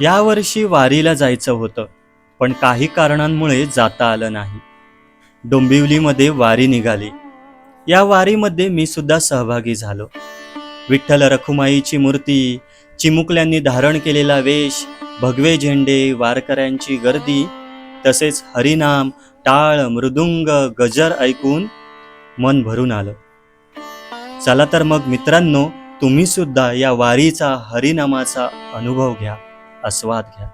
यावर्षी वारीला जायचं होतं, पण काही कारणांमुळे जाता आलं नाही. डोंबिवलीमध्ये वारी निघाली. या वारीमध्ये मी सुद्धा सहभागी झालो. विठ्ठल रखुमाईची मूर्ती, चिमुकल्यांनी धारण केलेला वेश, भगवे झेंडे, वारकऱ्यांची गर्दी, तसेच हरिनाम, टाळ, मृदुंग, गजर ऐकून मन भरून आलं. चला तर मग मित्रांनो, तुम्ही सुद्धा या वारीचा, हरिनामाचा अनुभव घ्या, आस्वाद घ्या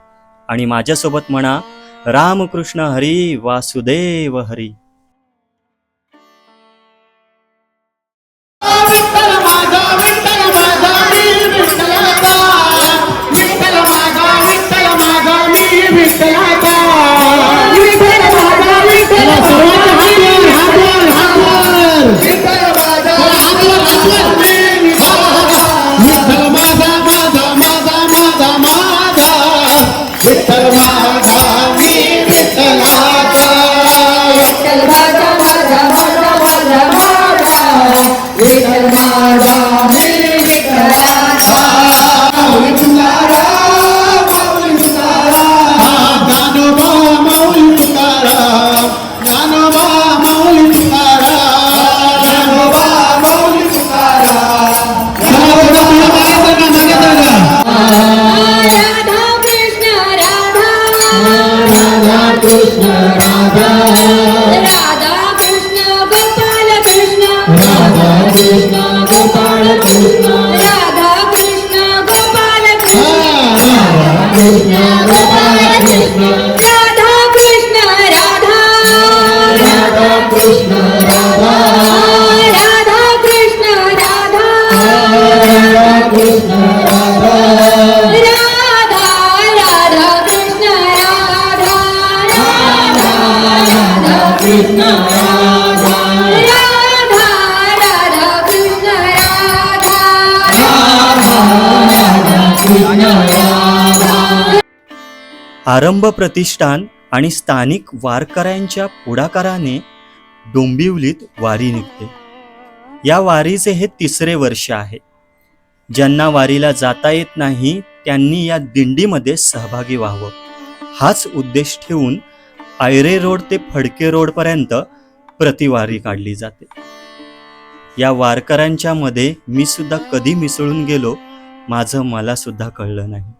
आणि माझ्यासोबत म्हणा, रामकृष्ण हरी, वासुदेव हरी. आरंभ प्रतिष्ठान आणि स्थानिक वारकऱ्यांच्या पुढाकाराने डोंबिवलीत वारी निघते. या वारीचे हे 3रे वर्ष आहे. ज्यांना वारीला जाता येत नाही त्यांनी या दिंडीमध्ये सहभागी व्हावं, हाच उद्देश ठेवून आयरे रोड ते फडके रोड पर्यंत प्रतिवारी काढली जाते. या वारकऱ्यांच्या मध्ये मी सुद्धा कधी मिसळून गेलो, माझं मला सुद्धा कळलं नाही.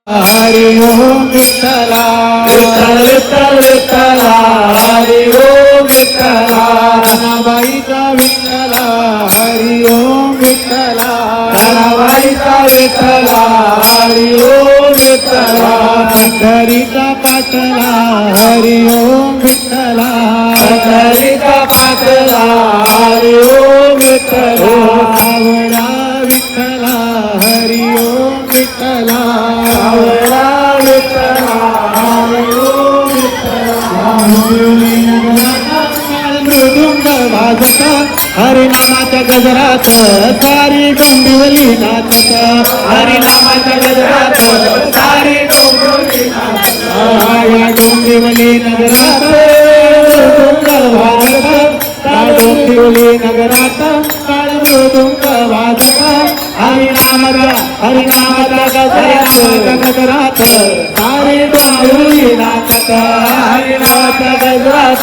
हरि ओम विठ्ठला, विठ्ठल विठ्ठल विठ्ठला, हरि ओम विठ्ठला, रमाबाईचा विठ्ठला, हरि ओम विठ्ठला, रमाबाईचा विठ्ठला, हरि ओम विठ्ठला, पंढरीचा पाटला, हरि ओम विठ्ठला, पंढरीचा पाटला, हरि ओम विठ्ठला, आवडा विठ्ठला, हरि ओम विठ्ठला, हरिनामाच्या गजरात सारी डोंबिवली नाचत, हरिनामाच्या गजरात सारी डोंबिवली नाचत, या डोंबिवली नगरात मृदुंग वाजत, डोंबिवली नगरात काळ मृदुंग वाजत, हरिनामाच्या गजरात सारी डोंबिवली नाचत, हरिनामाच्या गजरात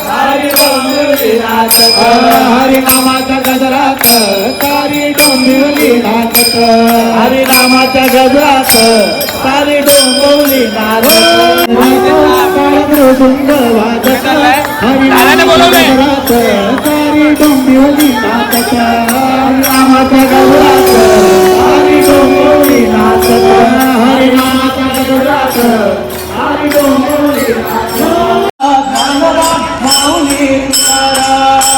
सारी डोंबिवली नाचत, हरिनामाच्या गजरात सारी डोंबिवली नाचत, हरिनामाच्या गजरात सारी डोंबिवली नाचत, मृदुंग वाजत, हरिनामाच्या गजरात सारी डोंबिवली नाचत, हरिनामाच्या गजरात सारी डोंबिवली नाचत, हरिनामाच्या गजरात सारी डोंबिवली नाचत. माऊली तुकाराम,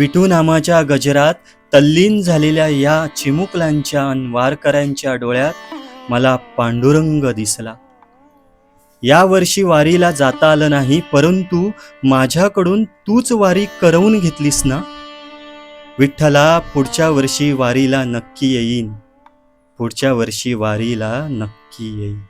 विठू नामाच्या गजरात तल्लीन झालेल्या या चिमुकल्यांच्या अन वारकऱ्यांच्या डोळ्यात मला पांडुरंग दिसला. या वर्षी वारीला जाता आलं नाही, परंतु माझ्याकडून तूच वारी करवून घेतलीस ना. विठ्ठला, पुढच्या वर्षी वारीला नक्की येईन. पुढच्या वर्षी वारीला नक्की येईन.